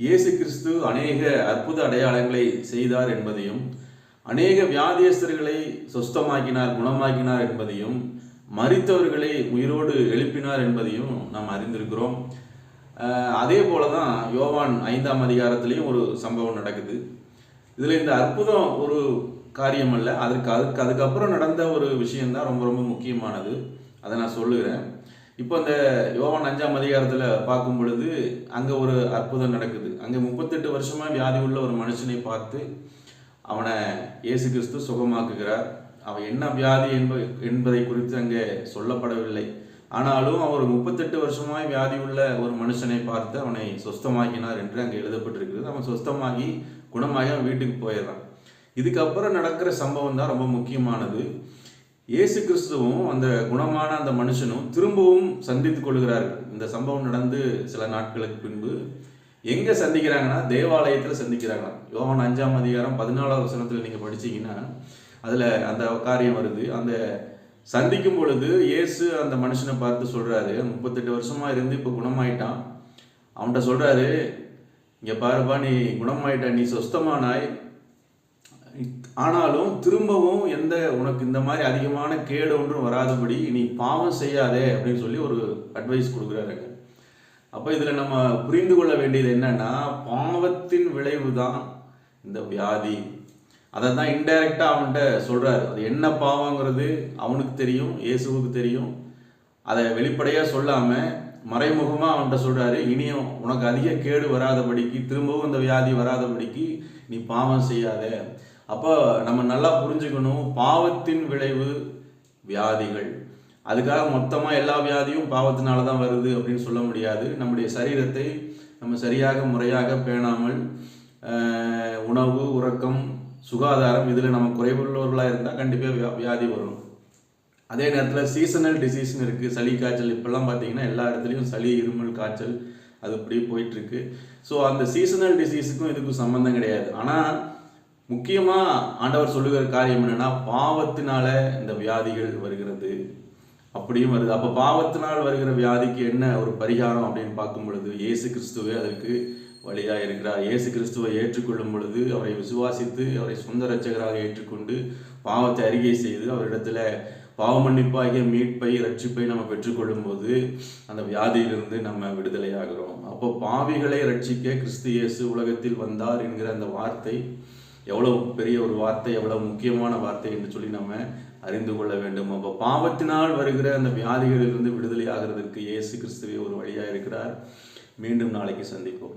இயேசு கிறிஸ்து அநேக அற்புத அடையாளங்களை செய்தார் என்பதையும், அநேக வியாதியஸ்தர்களை சொஸ்தமாக்கினார், குணமாக்கினார் என்பதையும், மரித்தவர்களை உயிரோடு எழுப்பினார் என்பதையும் நாம் அறிந்திருக்கிறோம். அதே போல தான் யோவான் 5ஆம் அதிகாரத்திலையும் ஒரு சம்பவம் நடக்குது. இதில் இந்த அற்புதம் ஒரு காரியம் அல்ல, அதுக்கப்புறம் நடந்த ஒரு விஷயம்தான் ரொம்ப ரொம்ப முக்கியமானது. அதை நான் சொல்லுகிறேன். இப்போ இந்த யோவான் 5ஆம் அதிகாரத்தில் பார்க்கும் பொழுது அங்கே ஒரு அற்புதம் நடக்குது. அங்கே 38 வருஷமாக வியாதி உள்ள ஒரு மனுஷனை பார்த்து அவனை இயேசு கிறிஸ்து சுகமாக்குகிறார். அவன் என்ன வியாதி என்பதை குறித்து அங்கே சொல்லப்படவில்லை. ஆனாலும் அவர் 38 வருஷமாய் வியாதி உள்ள ஒரு மனுஷனை பார்த்து அவனை சொஸ்தமாக்கினார் என்று அங்கே எழுதப்பட்டிருக்கிறது. அவன் சொஸ்தமாகி குணமாகி அவன் வீட்டுக்கு போயிடுறான். இதுக்கப்புறம் நடக்கிற சம்பவம் தான் ரொம்ப முக்கியமானது. இயேசு கிறிஸ்துவும் அந்த குணமான அந்த மனுஷனும் திரும்பவும் சந்தித்துக் கொள்கிறார்கள். இந்த சம்பவம் நடந்து சில நாட்களுக்கு பின்பு எங்கே சந்திக்கிறாங்கன்னா, தேவாலயத்தில் சந்திக்கிறாங்களாம். யோவான் 5ஆம் அதிகாரம் 14ஆம் வசனத்தில் நீங்கள் படிச்சீங்கன்னா அதில் அந்த காரியம் வருது. அந்த சந்திக்கும் பொழுது இயேசு அந்த மனுஷனை பார்த்து சொல்கிறாரு, 38 வருஷமாக இருந்து இப்போ குணமாயிட்டான். அவன்கிட்ட சொல்கிறாரு, இங்கே பாருப்பா, நீ குணமாயிட்ட, நீ சொஸ்தமானாய். ஆனாலும் திரும்பவும் உனக்கு இந்த மாதிரி அதிகமான கேடு ஒன்றும் வராதபடி நீ பாவம் செய்யாதே அப்படின்னு சொல்லி ஒரு அட்வைஸ் கொடுக்குறாருங்க. அப்போ இதில் நம்ம புரிந்து கொள்ள வேண்டியது என்னன்னா, பாவத்தின் விளைவு தான் இந்த வியாதி. அதை தான் இன்டைரக்டாக அவன்கிட்ட சொல்கிறாரு. அது என்ன பாவங்கிறது அவனுக்கு தெரியும், இயேசுவுக்கு தெரியும். அதை வெளிப்படையாக சொல்லாமல் மறைமுகமாக அவன்கிட்ட சொல்கிறாரு, இனியும் உனக்கு அதிக கேடு வராதபடிக்கு, திரும்பவும் இந்த வியாதி வராதபடிக்கு நீ பாவம் செய்யாத. அப்போ நம்ம நல்லா புரிஞ்சுக்கணும், பாவத்தின் விளைவு வியாதிகள். அதுக்காக மொத்தமாக எல்லா வியாதியும் பாவத்தினால தான் வருது அப்படின்னு சொல்ல முடியாது. நம்முடைய சரீரத்தை நம்ம சரியாக முறையாக பேணாமல், உணவு, உறக்கம், சுகாதாரம் இதில் நம்ம குறைவுள்ளவர்களாக இருந்தால் கண்டிப்பாக வியாதி வரும். அதே நேரத்தில் சீசனல் டிசீஸ்னு இருக்குது. சளி, காய்ச்சல் இப்போல்லாம் பார்த்தீங்கன்னா எல்லா இடத்துலையும் சளி, இருமல், காய்ச்சல் அது இப்படி போயிட்டுருக்கு. ஸோ அந்த சீசனல் டிசீஸுக்கும் இதுக்கும் சம்மந்தம் கிடையாது. ஆனால் முக்கியமாக ஆண்டவர் சொல்லுகிற காரியம் என்னென்னா, பாவத்தினால இந்த வியாதிகள் வருகிறது அப்படியும் வருது. அப்போ பாவத்தினால் வருகிற வியாதிக்கு என்ன ஒரு பரிகாரம் அப்படின்னு பார்க்கும் பொழுது இயேசு கிறிஸ்துவே அதற்கு வழியாக இருக்கிறார். இயேசு கிறிஸ்துவை ஏற்றுக்கொள்ளும் பொழுது, அவரை விசுவாசித்து அவரை சொந்த இரட்சகராக ஏற்றுக்கொண்டு பாவத்தை அறிக்கை செய்து அவரிடத்துல பாவ மன்னிப்பாகிய மீட்பை, ரட்சிப்பை நம்ம பெற்றுக்கொள்ளும் போது அந்த வியாதியிலிருந்து நம்ம விடுதலையாகிறோம். அப்போ பாவிகளை ரட்சிக்க கிறிஸ்து இயேசு உலகத்தில் வந்தார் என்கிற அந்த வார்த்தை எவ்வளவு பெரிய ஒரு வார்த்தை, எவ்வளவு முக்கியமான வார்த்தை என்று சொல்லி நம்ம அறிந்து கொள்ள வேண்டும். அப்போ பாவத்தினால் வருகிற அந்த வியாதிகளிலிருந்து விடுதலை ஆகிறதுக்கு இயேசு கிறிஸ்துவே ஒரு வழியாக இருக்கிறார். மீண்டும் நாளைக்கு சந்திப்போம்.